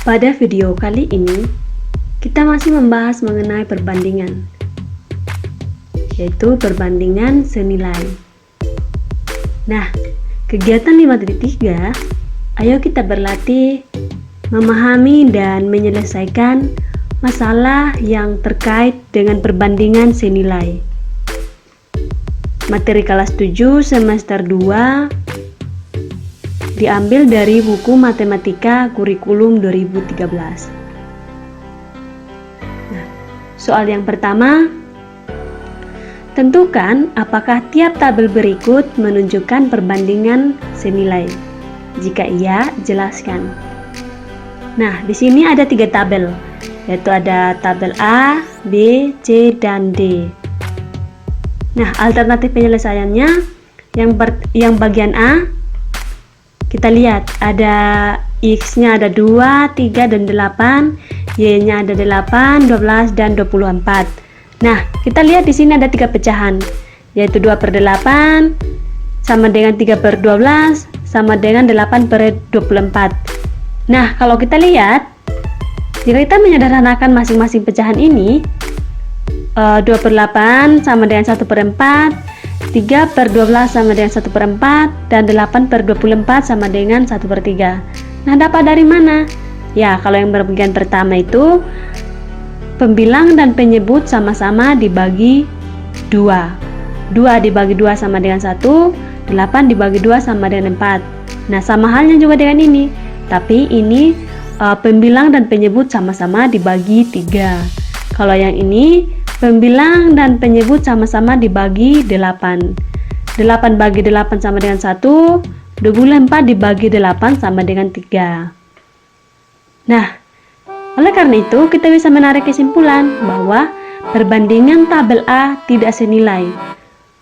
Pada video kali ini, kita masih membahas mengenai perbandingan, yaitu perbandingan senilai. Nah, kegiatan 5.3, ayo kita berlatih memahami dan menyelesaikan masalah yang terkait dengan perbandingan senilai. Materi kelas 7 semester 2 diambil dari buku Matematika Kurikulum 2013. Nah, soal yang pertama, tentukan apakah tiap tabel berikut menunjukkan perbandingan senilai. Jika iya, jelaskan. Nah, di sini ada 3 tabel, yaitu ada tabel A, B, C, dan D. Nah, alternatif penyelesaiannya yang bagian A, kita lihat ada X-nya ada 2, 3, dan 8, Y-nya ada 8, 12, dan 24. Nah, kita lihat di sini ada 3 pecahan, yaitu 2/8 sama dengan 3/12 sama dengan 8/24. Nah, kalau kita lihat, jika kita menyederhanakan masing-masing pecahan ini, 2/8 sama dengan 1/4, 3/12 sama dengan 1/4, dan 8/24 sama dengan 1/3. Nah, dapat dari mana? Ya, kalau yang bagian pertama itu pembilang dan penyebut sama-sama dibagi 2. 2 dibagi 2 sama dengan 1, 8 dibagi 2 sama dengan 4. Nah, sama halnya juga dengan ini. Tapi ini pembilang dan penyebut sama-sama dibagi 3. Kalau yang ini pembilang dan penyebut sama-sama dibagi 8. 8 bagi 8 sama dengan 1, 24 dibagi 8 sama dengan 3. Nah, oleh karena itu kita bisa menarik kesimpulan bahwa perbandingan tabel A tidak senilai.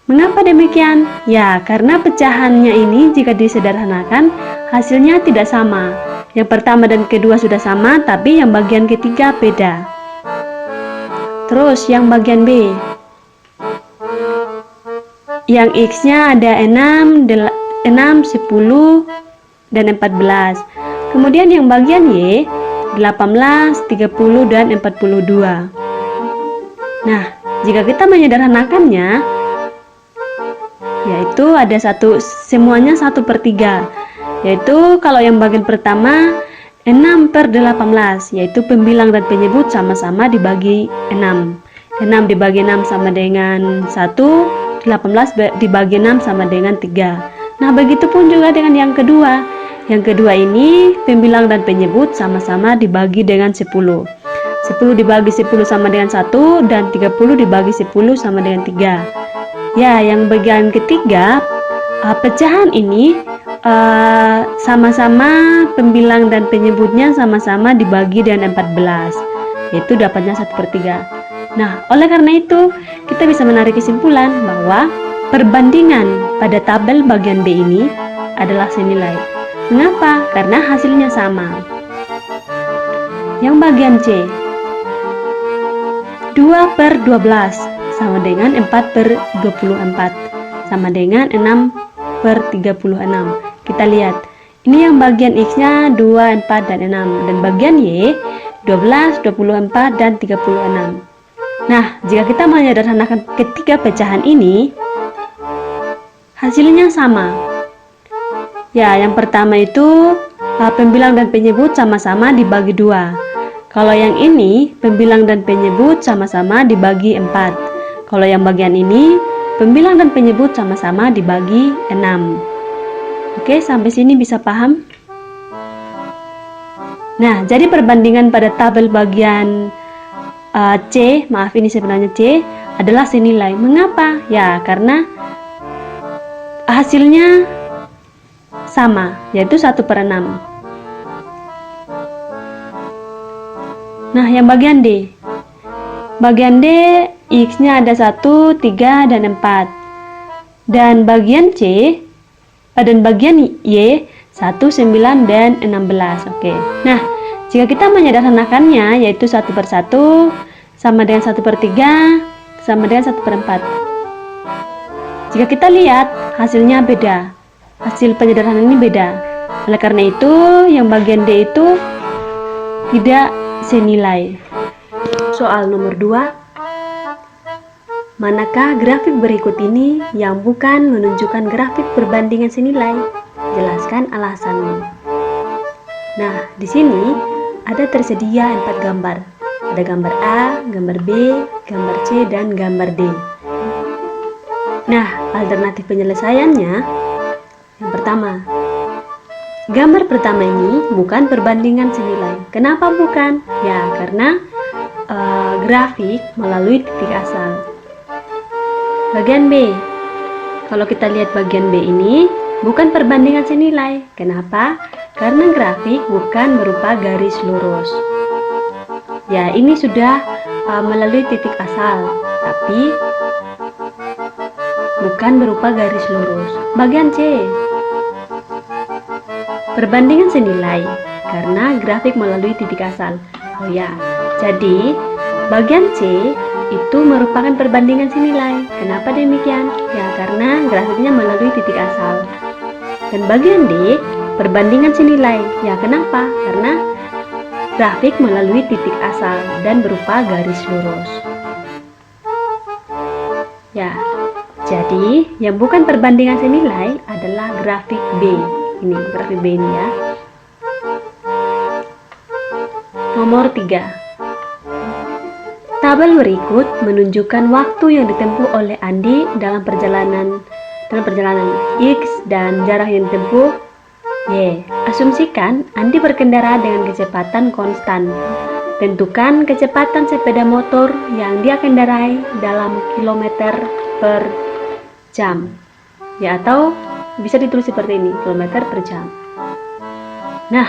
Mengapa demikian? Ya, karena pecahannya ini jika disederhanakan hasilnya tidak sama. Yang pertama dan kedua sudah sama, tapi yang bagian ketiga beda. Terus yang bagian B, yang X-nya ada 6, 10, dan 14. Kemudian yang bagian Y, 18, 30, dan 42. Nah, jika kita menyederhanakannya, yaitu ada semuanya 1/3. Yaitu kalau yang bagian pertama 6/18, yaitu pembilang dan penyebut sama-sama dibagi 6. 6 dibagi 6 sama dengan 1, 18 dibagi 6 sama dengan 3. Nah, begitu pun juga dengan yang kedua. Yang kedua ini pembilang dan penyebut sama-sama dibagi dengan 10. 10 dibagi 10 sama dengan 1, dan 30 dibagi 10 sama dengan 3. Ya, yang bagian ketiga, pecahan ini sama-sama pembilang dan penyebutnya sama-sama dibagi dengan 14, yaitu dapatnya 1/3. Nah, oleh karena itu kita bisa menarik kesimpulan bahwa perbandingan pada tabel bagian B ini adalah senilai. Mengapa? Karena hasilnya sama. Yang bagian C, 2/12 sama dengan 4/24 sama dengan 6/36. Kita lihat, ini yang bagian X-nya 2, 4, dan 6, dan bagian Y 12, 24, dan 36. Nah, jika kita menyederhanakan ketiga pecahan ini, hasilnya sama. Ya, yang pertama itu pembilang dan penyebut sama-sama dibagi 2. Kalau yang ini pembilang dan penyebut sama-sama dibagi 4. Kalau yang bagian ini pembilang dan penyebut sama-sama dibagi 6. Oke, sampai sini bisa paham? Nah, jadi perbandingan pada tabel bagian C, maaf ini sebenarnya C, adalah senilai. Mengapa? Ya, karena hasilnya sama, yaitu 1/6. Nah, yang bagian D. Bagian D, X-nya ada 1, 3, dan 4. Dan bagian C, dan bagian Y 1, 9, dan 16. Oke. Nah, jika kita menyederhanakannya, yaitu 1/1 sama dengan 1/3 sama dengan 1/4. Jika kita lihat, hasilnya beda. Hasil penyederhanaan ini beda. Oleh karena itu, yang bagian D itu tidak senilai. Soal nomor 2. Manakah grafik berikut ini yang bukan menunjukkan grafik perbandingan senilai? Jelaskan alasanmu. Nah, di sini ada tersedia 4 gambar. Ada gambar A, gambar B, gambar C, dan gambar D. Nah, alternatif penyelesaiannya yang pertama. Gambar pertama ini bukan perbandingan senilai. Kenapa bukan? Ya, karena grafik melalui titik asal. Bagian B. Kalau kita lihat bagian B ini bukan perbandingan senilai. Kenapa? Karena grafik bukan berupa garis lurus. Ya, ini sudah melalui titik asal, tapi bukan berupa garis lurus. Bagian C. Perbandingan senilai karena grafik melalui titik asal. Oh ya, jadi bagian C itu merupakan perbandingan senilai. Kenapa demikian? Ya, karena grafiknya melalui titik asal. Dan bagian D, perbandingan senilai. Ya, kenapa? Karena grafik melalui titik asal dan berupa garis lurus. Ya, jadi yang bukan perbandingan senilai adalah grafik B. Ini grafik B ini ya. Nomor 3. Tabel berikut menunjukkan waktu yang ditempuh oleh Andi dalam perjalanan X dan jarak yang ditempuh Y. Asumsikan Andi berkendara dengan kecepatan konstan. Tentukan kecepatan sepeda motor yang dia kendarai dalam kilometer per jam. Ya, atau bisa ditulis seperti ini, kilometer per jam. Nah,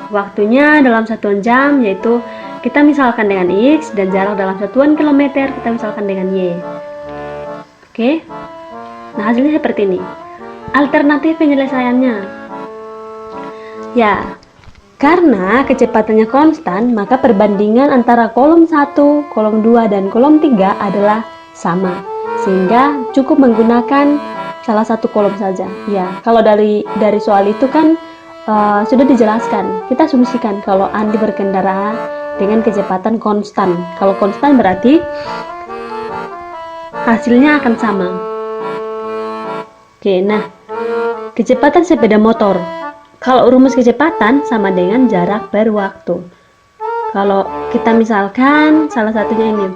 waktunya dalam satuan jam yaitu kita misalkan dengan X dan jarak dalam satuan kilometer kita misalkan dengan Y. Oke. Nah, hasilnya seperti ini. Alternatif penyelesaiannya. Ya, karena kecepatannya konstan, maka perbandingan antara kolom 1, kolom 2, dan kolom 3 adalah sama. Sehingga cukup menggunakan salah satu kolom saja. Ya, kalau dari soal itu kan sudah dijelaskan. Kita asumsikan kalau Andi berkendara dengan kecepatan konstan. Kalau konstan berarti hasilnya akan sama. Oke, nah, kecepatan sepeda motor. Kalau rumus kecepatan sama dengan jarak per waktu. Kalau kita misalkan salah satunya ini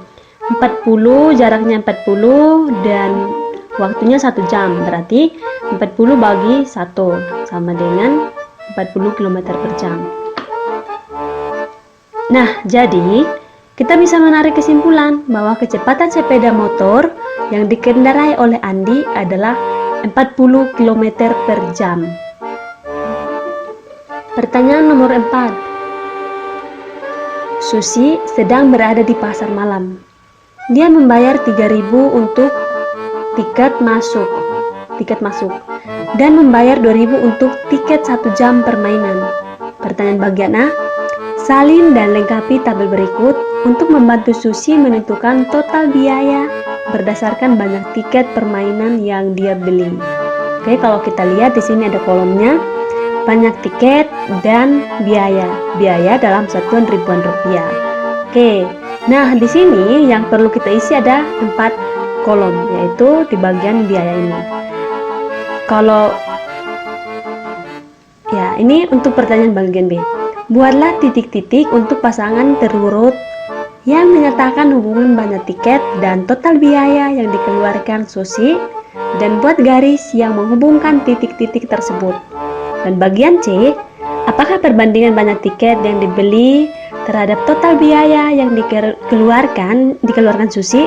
40, jaraknya 40 dan waktunya 1 jam. Berarti 40 bagi 1 sama dengan 40 km per jam. Nah, jadi kita bisa menarik kesimpulan bahwa kecepatan sepeda motor yang dikendarai oleh Andi adalah 40 km per jam. Pertanyaan nomor 4. Susi sedang berada di pasar malam. Dia membayar 3.000 untuk tiket masuk dan membayar 2.000 untuk tiket 1 jam permainan. Pertanyaan bagian A. Salin dan lengkapi tabel berikut untuk membantu Susi menentukan total biaya berdasarkan banyak tiket permainan yang dia beli. Oke, kalau kita lihat di sini ada kolomnya banyak tiket dan biaya. Biaya dalam satuan ribuan rupiah. Oke. Nah, di sini yang perlu kita isi ada 4 kolom, yaitu di bagian biaya ini. Kalau ya, ini untuk pertanyaan bagian B. Buatlah titik-titik untuk pasangan terurut yang menyatakan hubungan banyak tiket dan total biaya yang dikeluarkan Susi, dan buat garis yang menghubungkan titik-titik tersebut. Dan bagian C, apakah perbandingan banyak tiket yang dibeli terhadap total biaya yang dikeluarkan Susi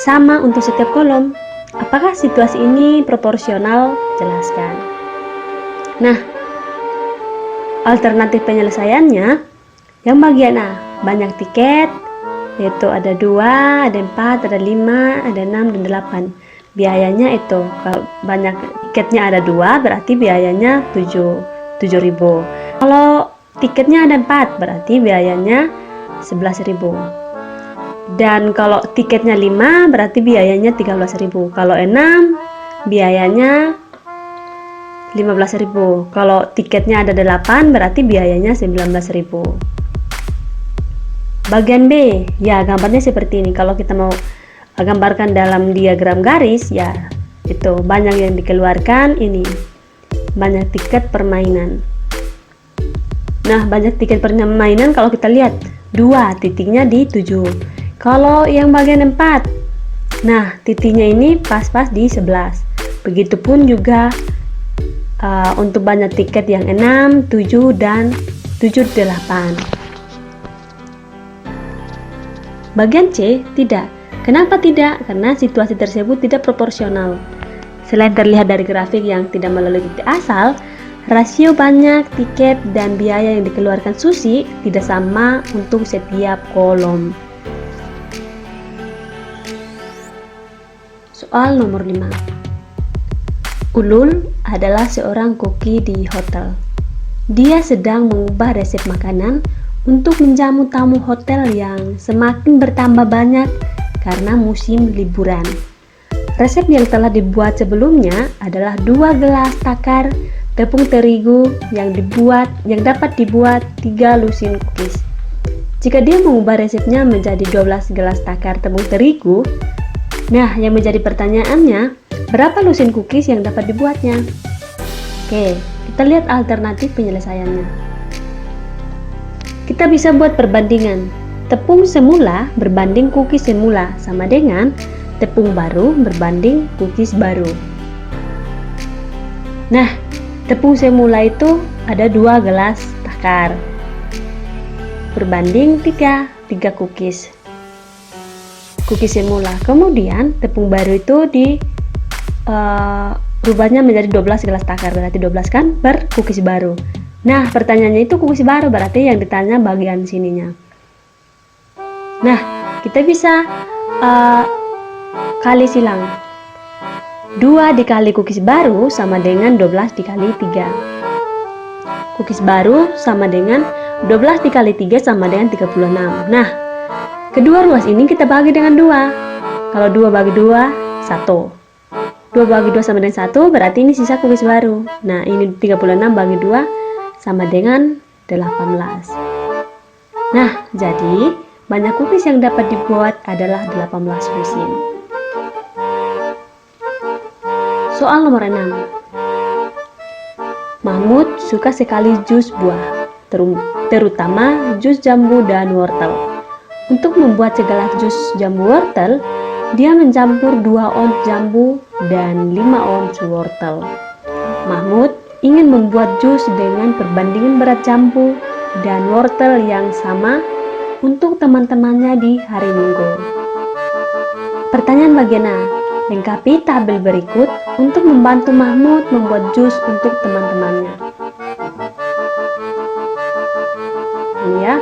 sama untuk setiap kolom? Apakah situasi ini proporsional? Jelaskan. Nah, alternatif penyelesaiannya yang bagian A, banyak tiket, yaitu ada 2, ada 4, ada 5, ada 6, dan 8. Biayanya itu, kalau banyak tiketnya ada 2, berarti biayanya 7.000. Kalau tiketnya ada 4, berarti biayanya 11.000. Dan kalau tiketnya 5, berarti biayanya 13.000. Kalau 6, biayanya 15.000. Kalau tiketnya ada 8, berarti biayanya 19.000. Bagian B, ya gambarnya seperti ini. Kalau kita mau gambarkan dalam diagram garis, ya itu banyak yang dikeluarkan, ini banyak tiket permainan. Nah, banyak tiket permainan kalau kita lihat 2 titiknya di 7. Kalau yang bagian 4, nah titiknya ini pas-pas di 11. Begitupun juga untuk banyak tiket yang 6, 7, dan 7, 8. Bagian C, tidak. Kenapa tidak? Karena situasi tersebut tidak proporsional. Selain terlihat dari grafik yang tidak melalui titik asal, rasio banyak tiket dan biaya yang dikeluarkan Susi tidak sama untuk setiap kolom. Soal nomor 5. Ulul adalah seorang koki di hotel. Dia sedang mengubah resep makanan untuk menjamu tamu hotel yang semakin bertambah banyak karena musim liburan. Resep yang telah dibuat sebelumnya adalah 2 gelas takar tepung terigu yang dapat dibuat 3 lusin cookies. Jika dia mengubah resepnya menjadi 12 gelas takar tepung terigu, nah yang menjadi pertanyaannya, berapa lusin cookies yang dapat dibuatnya? Oke, kita lihat alternatif penyelesaiannya. Kita bisa buat perbandingan. Tepung semula berbanding cookies semula sama dengan tepung baru berbanding cookies baru. Nah, tepung semula itu ada 2 gelas takar berbanding 3 cookies semula. Kemudian tepung baru itu rubahnya menjadi 12 gelas takar, berarti 12 kan per cookies baru. Nah, pertanyaannya itu cookies baru, berarti yang ditanya bagian sininya. Nah, kita bisa kali silang. 2 dikali cookies baru sama dengan 12 dikali 3. Cookies baru sama dengan 12 dikali 3 sama dengan 36. Nah, kedua ruas ini kita bagi dengan 2. Kalau 2 bagi 2, 1. 2 bagi 2 sama dengan 1, berarti ini sisa cookies baru. Nah, ini 36 bagi 2 sama dengan 18. Nah, jadi banyak cookies yang dapat dibuat adalah 18 lusin. Soal nomor 6. Mahmud suka sekali jus buah, terutama jus jambu dan wortel. Untuk membuat segelas jus jambu wortel, dia mencampur 2 ons jambu dan 5 ons wortel. Mahmud ingin membuat jus dengan perbandingan berat jambu dan wortel yang sama untuk teman-temannya di hari Minggu. Pertanyaan bagian A. Lengkapi tabel berikut untuk membantu Mahmud membuat jus untuk teman-temannya. Ini ya.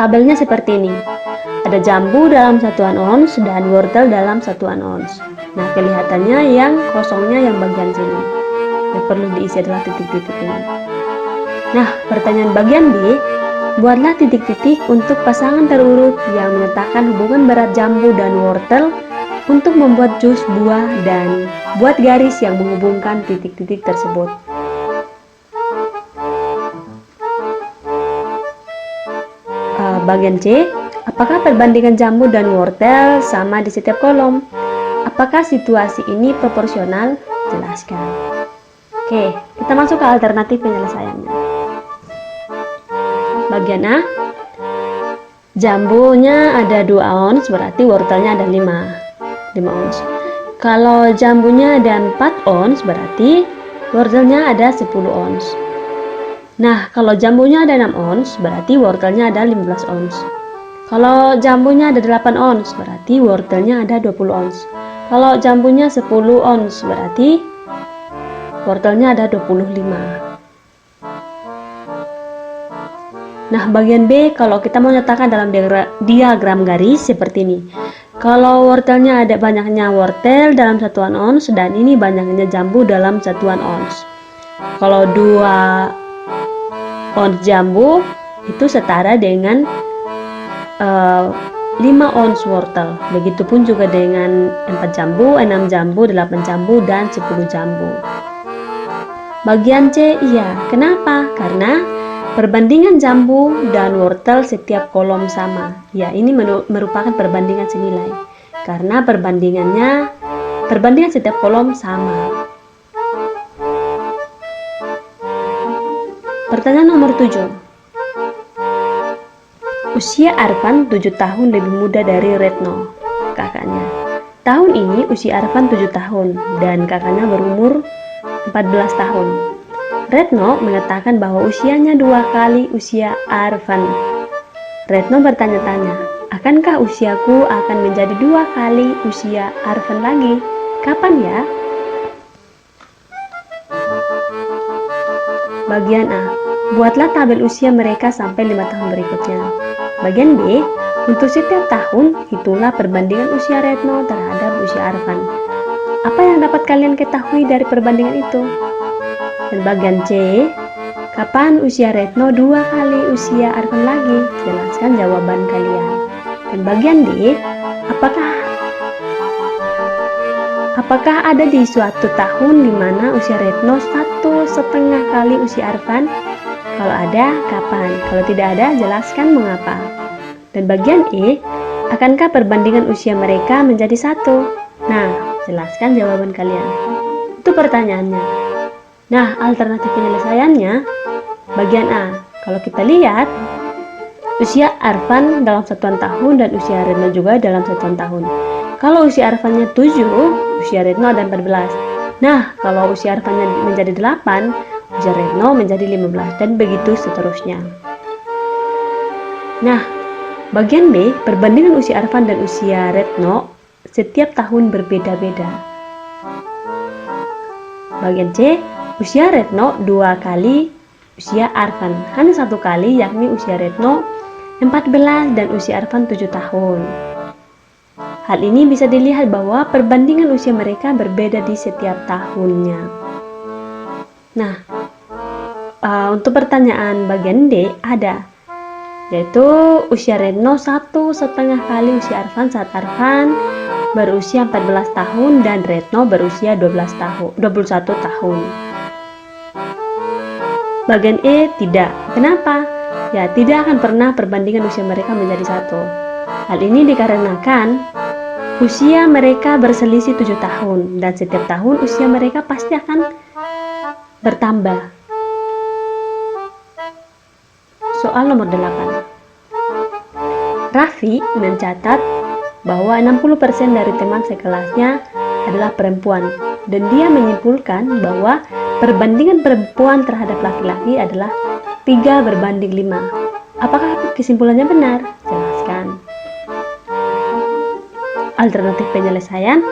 Tabelnya seperti ini. Ada jambu dalam 1 ons dan wortel dalam 1 ons. Nah, kelihatannya yang kosongnya yang bagian sini. Yang perlu diisi adalah titik-titik ini. Nah, pertanyaan bagian B, buatlah titik-titik untuk pasangan terurut yang menyatakan hubungan berat jambu dan wortel untuk membuat jus buah dan buat garis yang menghubungkan titik-titik tersebut. Bagian C, apakah perbandingan jambu dan wortel sama di setiap kolom? Apakah situasi ini proporsional? Jelaskan. Oke, kita masuk ke alternatif penyelesaiannya. Bagian A, jambunya ada 2 ons, berarti wortelnya ada 5 ons. Kalau jambunya ada 4 ons, berarti wortelnya ada 10 ons. Nah, kalau jambunya ada 6 ons, berarti wortelnya ada 15 ons. Kalau jambunya ada 8 ons, berarti wortelnya ada 20 ons. Kalau jambunya 10 ons, berarti wortelnya ada 25. Nah, bagian B, kalau kita mau nyatakan dalam diagram garis seperti ini. Kalau wortelnya ada banyaknya wortel dalam 1 ons dan ini banyaknya jambu dalam 1 ons. Kalau 2 ons jambu itu setara dengan 5 ons wortel. Begitupun juga dengan 4 jambu, 6 jambu, 8 jambu, dan 10 jambu. Bagian C, iya. Kenapa? Karena Perbandingan jambu dan wortel setiap kolom sama. Ya, ini merupakan perbandingan senilai. Karena perbandingan setiap kolom sama. Pertanyaan nomor 7. Usia Arfan 7 tahun lebih muda dari Retno, kakaknya. Tahun ini usia Arfan 7 tahun dan kakaknya berumur 14 tahun. Retno mengatakan bahwa usianya 2 kali usia Arfan. Retno bertanya-tanya, akankah usiaku akan menjadi 2 kali usia Arfan lagi? Kapan ya? Bagian A. Buatlah tabel usia mereka sampai 5 tahun berikutnya. Bagian B. Untuk setiap tahun, hitunglah perbandingan usia Retno terhadap usia Arfan. Apa yang dapat kalian ketahui dari perbandingan itu? Dan bagian C, kapan usia Retno 2 kali usia Arfan lagi? Jelaskan jawaban kalian. Dan bagian D, apakah ada di suatu tahun di mana usia Retno 1,5 kali usia Arfan? Kalau ada, kapan? Kalau tidak ada, jelaskan mengapa. Dan bagian E, akankah perbandingan usia mereka menjadi 1? Nah, jelaskan jawaban kalian. Itu pertanyaannya. Nah, alternatif penyelesaiannya bagian A. Kalau kita lihat, usia Arfan dalam satuan tahun dan usia Retno juga dalam satuan tahun. Kalau usia Arfannya 7, usia Retno ada 14. Nah, kalau usia Arfannya menjadi 8, usia Retno menjadi 15, dan begitu seterusnya. Nah, bagian B, perbandingan usia Arfan dan usia Retno setiap tahun berbeda-beda. Bagian C, usia Retno 2 kali usia Arfan, hanya 1 kali, yakni usia Retno 14 dan usia Arfan 7 tahun. Hal ini bisa dilihat bahwa perbandingan usia mereka berbeda di setiap tahunnya. Nah, untuk pertanyaan bagian D ada, yaitu usia Retno 1,5 kali usia Arfan saat Arfan berusia 14 tahun dan Retno berusia 21 tahun. Bagian E tidak. Kenapa? Ya, tidak akan pernah perbandingan usia mereka menjadi 1. Hal ini dikarenakan usia mereka berselisih 7 tahun dan setiap tahun usia mereka pasti akan bertambah. Soal nomor 8. Raffi mencatat bahwa 60% dari teman sekelasnya adalah perempuan dan dia menyimpulkan bahwa perbandingan perempuan terhadap laki-laki adalah 3:5. Apakah kesimpulannya benar? Jelaskan. Alternatif penyelesaian?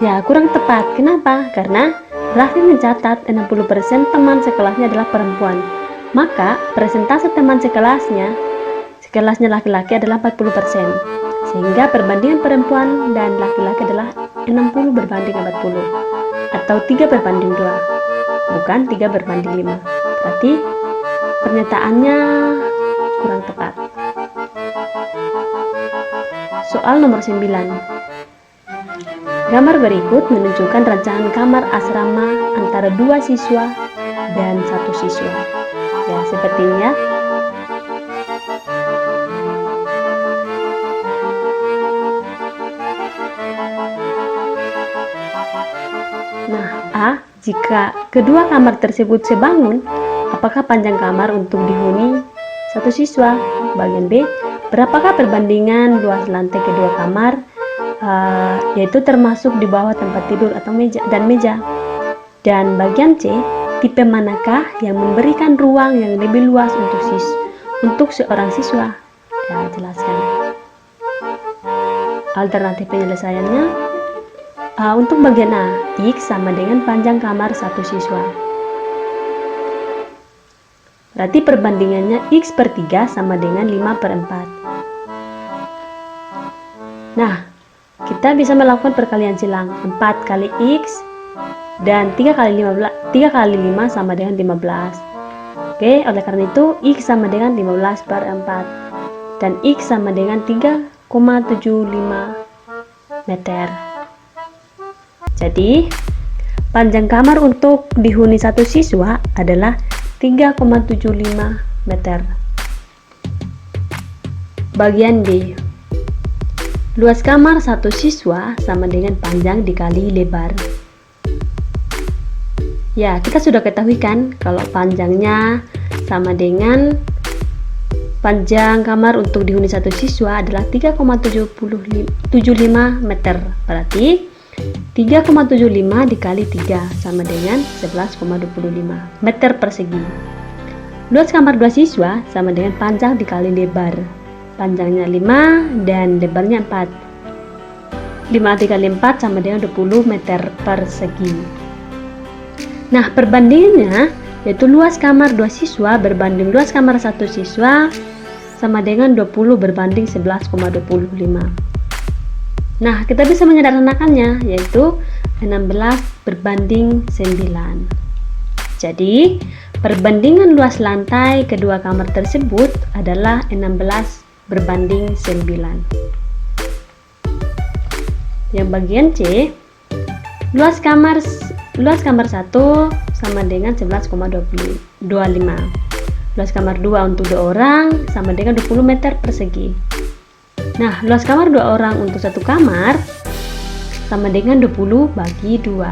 Ya, kurang tepat. Kenapa? Karena Raffi mencatat 60% teman sekelasnya adalah perempuan. Maka persentase teman sekelasnya laki-laki adalah 40%. Sehingga perbandingan perempuan dan laki-laki adalah 60:40 atau 3:2, bukan 3:5. Berarti pernyataannya kurang tepat. Soal nomor 9. Gambar berikut menunjukkan rancangan kamar asrama antara 2 siswa dan 1 siswa. Ya, sepertinya. Nah, A. Jika kedua kamar tersebut sebangun, apakah panjang kamar untuk dihuni 1 siswa? Bagian B. Berapakah perbandingan luas lantai kedua kamar, yaitu termasuk di bawah tempat tidur atau meja. Dan bagian C. Tipe manakah yang memberikan ruang yang lebih luas untuk seorang siswa? Ya, jelaskan. Alternatif penyelesaiannya, untuk bagian A, X sama dengan panjang kamar 1 siswa. Berarti perbandingannya X/3 sama dengan 5/4. Nah, kita bisa melakukan perkalian silang. 4 kali X dan 3 kali 5 sama dengan 15. Oke, oleh karena itu X sama dengan 15/4 dan X sama dengan 3,75 meter. Jadi, panjang kamar untuk dihuni 1 siswa adalah 3,75 meter. Bagian D. Luas kamar satu siswa sama dengan panjang dikali lebar. Ya, kita sudah ketahui kan kalau panjangnya sama dengan panjang kamar untuk dihuni satu siswa adalah 3,75 meter. Berarti 3,75 dikali 3 sama dengan 11,25 meter persegi. Luas kamar dua siswa sama dengan panjang dikali lebar. Panjangnya 5 dan lebarnya 4. 5 dikali 4 sama dengan 20 meter persegi. Nah, perbandingannya yaitu luas kamar dua siswa berbanding luas kamar satu siswa sama dengan 20 berbanding 11,25. Nah, kita bisa menyederhanakannya yaitu 16 berbanding 9. Jadi, perbandingan luas lantai kedua kamar tersebut adalah 16 berbanding 9. Yang bagian C, luas kamar 1 sama dengan 11,25. Luas kamar 2 untuk 2 orang sama dengan 20 meter persegi. Nah, luas kamar 2 orang untuk satu kamar sama dengan 20 bagi 2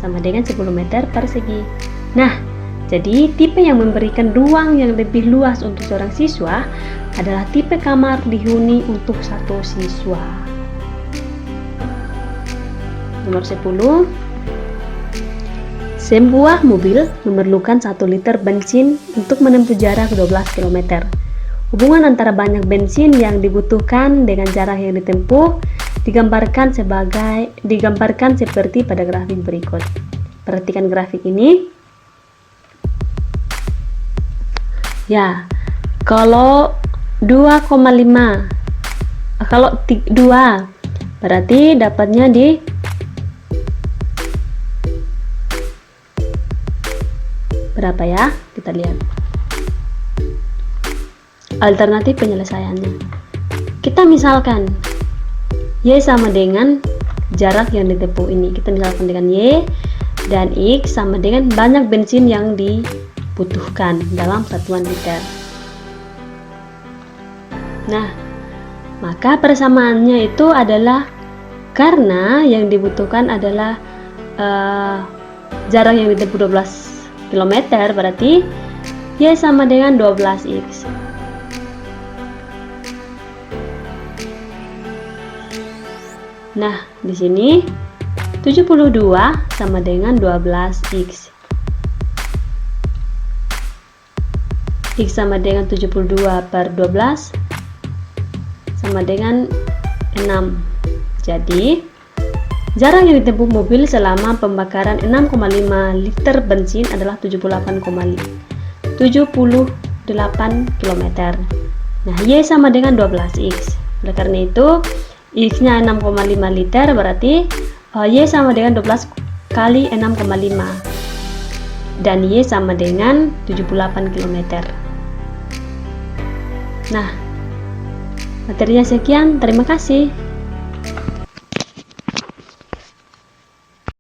sama dengan 10 meter persegi. Nah, jadi tipe yang memberikan ruang yang lebih luas untuk seorang siswa adalah tipe kamar dihuni untuk satu siswa. Nomor 10. Sebuah mobil memerlukan 1 liter bensin untuk menempuh jarak 12 km. Hubungan antara banyak bensin yang dibutuhkan dengan jarak yang ditempuh digambarkan seperti pada grafik berikut. Perhatikan grafik ini. Ya, kalau 2,5 kalau 2 berarti dapatnya di berapa ya? Kita lihat alternatif penyelesaiannya. Kita misalkan Y sama dengan jarak yang ditempuh ini. Kita misalkan dengan Y dan X sama dengan banyak bensin yang dibutuhkan dalam satuan liter. Nah, maka persamaannya itu adalah karena yang dibutuhkan adalah jarak yang ditempuh 12 km, berarti Y sama dengan 12X. Nah, di sini 72 sama dengan 12X. X sama dengan 72 per 12 sama dengan 6. Jadi, jarak yang ditempuh mobil selama pembakaran 6,5 liter bensin adalah 78 km. Nah, Y sama dengan 12X. Oleh karena itu, X-nya 6,5 liter, berarti Y sama dengan 12 kali 6,5. Dan Y sama dengan 78 km. Nah, materinya sekian. Terima kasih.